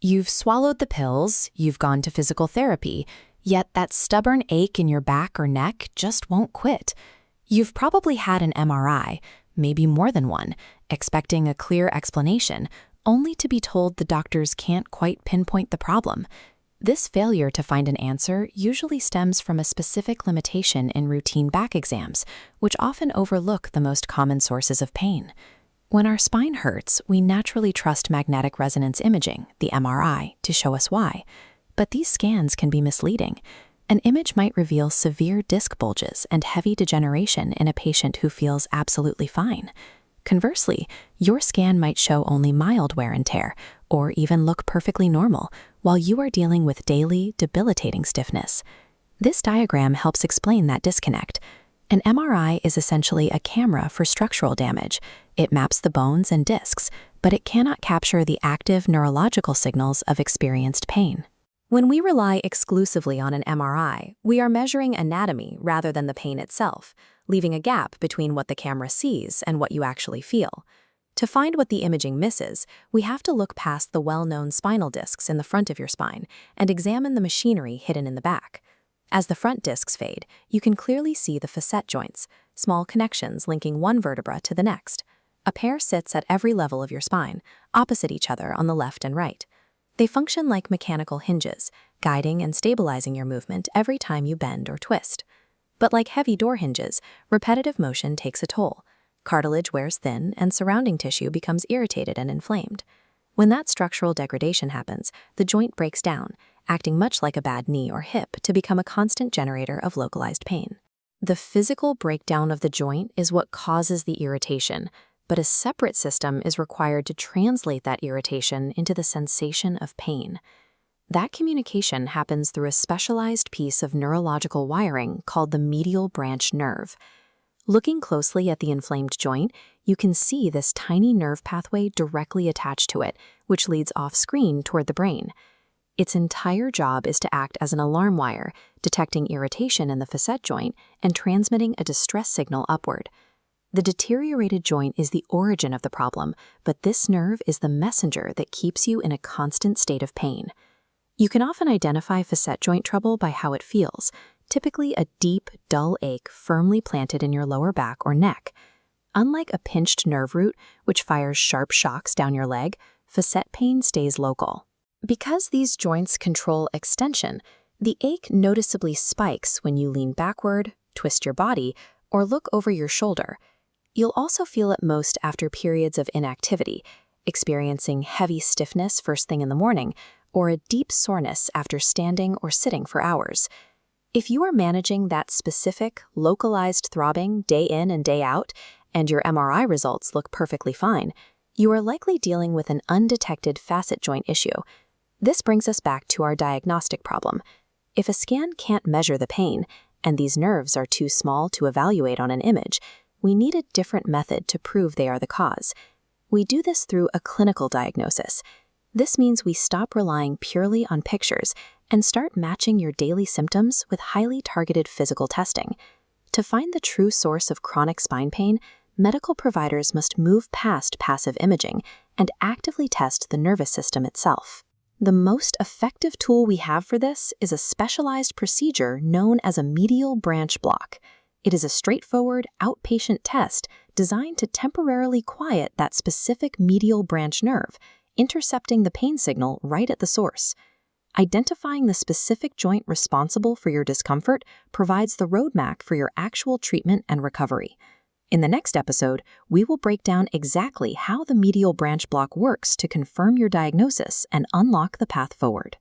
You've swallowed the pills, you've gone to physical therapy, yet that stubborn ache in your back or neck just won't quit. You've probably had an MRI, maybe more than one, expecting a clear explanation, only to be told the doctors can't quite pinpoint the problem. This failure to find an answer usually stems from a specific limitation in routine back exams, which often overlook the most common sources of pain. When our spine hurts, we naturally trust magnetic resonance imaging, the MRI, to show us why. But these scans can be misleading. An image might reveal severe disc bulges and heavy degeneration in a patient who feels absolutely fine. Conversely, your scan might show only mild wear and tear, or even look perfectly normal, while you are dealing with daily, debilitating stiffness. This diagram helps explain that disconnect. An MRI is essentially a camera for structural damage. It maps the bones and discs, but it cannot capture the active neurological signals of experienced pain. When we rely exclusively on an MRI, we are measuring anatomy rather than the pain itself, leaving a gap between what the camera sees and what you actually feel. To find what the imaging misses, we have to look past the well-known spinal discs in the front of your spine and examine the machinery hidden in the back. As the front discs fade, you can clearly see the facet joints, small connections linking one vertebra to the next. A pair sits at every level of your spine, opposite each other on the left and right. They function like mechanical hinges, guiding and stabilizing your movement every time you bend or twist. But like heavy door hinges, repetitive motion takes a toll. Cartilage wears thin, and surrounding tissue becomes irritated and inflamed. When that structural degradation happens, the joint breaks down, acting much like a bad knee or hip to become a constant generator of localized pain. The physical breakdown of the joint is what causes the irritation, but a separate system is required to translate that irritation into the sensation of pain. That communication happens through a specialized piece of neurological wiring called the medial branch nerve. Looking closely at the inflamed joint, you can see this tiny nerve pathway directly attached to it, which leads off-screen toward the brain. Its entire job is to act as an alarm wire, detecting irritation in the facet joint and transmitting a distress signal upward. The deteriorated joint is the origin of the problem, but this nerve is the messenger that keeps you in a constant state of pain. You can often identify facet joint trouble by how it feels, typically a deep, dull ache firmly planted in your lower back or neck. Unlike a pinched nerve root, which fires sharp shocks down your leg, facet pain stays local. Because these joints control extension, the ache noticeably spikes when you lean backward, twist your body, or look over your shoulder. You'll also feel it most after periods of inactivity, experiencing heavy stiffness first thing in the morning, or a deep soreness after standing or sitting for hours. If you are managing that specific, localized throbbing day in and day out, and your MRI results look perfectly fine, you are likely dealing with an undetected facet joint issue. This brings us back to our diagnostic problem. If a scan can't measure the pain, and these nerves are too small to evaluate on an image, we need a different method to prove they are the cause. We do this through a clinical diagnosis. This means we stop relying purely on pictures and start matching your daily symptoms with highly targeted physical testing. To find the true source of chronic spine pain, medical providers must move past passive imaging and actively test the nervous system itself. The most effective tool we have for this is a specialized procedure known as a medial branch block. It is a straightforward, outpatient test designed to temporarily quiet that specific medial branch nerve, intercepting the pain signal right at the source. Identifying the specific joint responsible for your discomfort provides the roadmap for your actual treatment and recovery. In the next episode, we will break down exactly how the medial branch block works to confirm your diagnosis and unlock the path forward.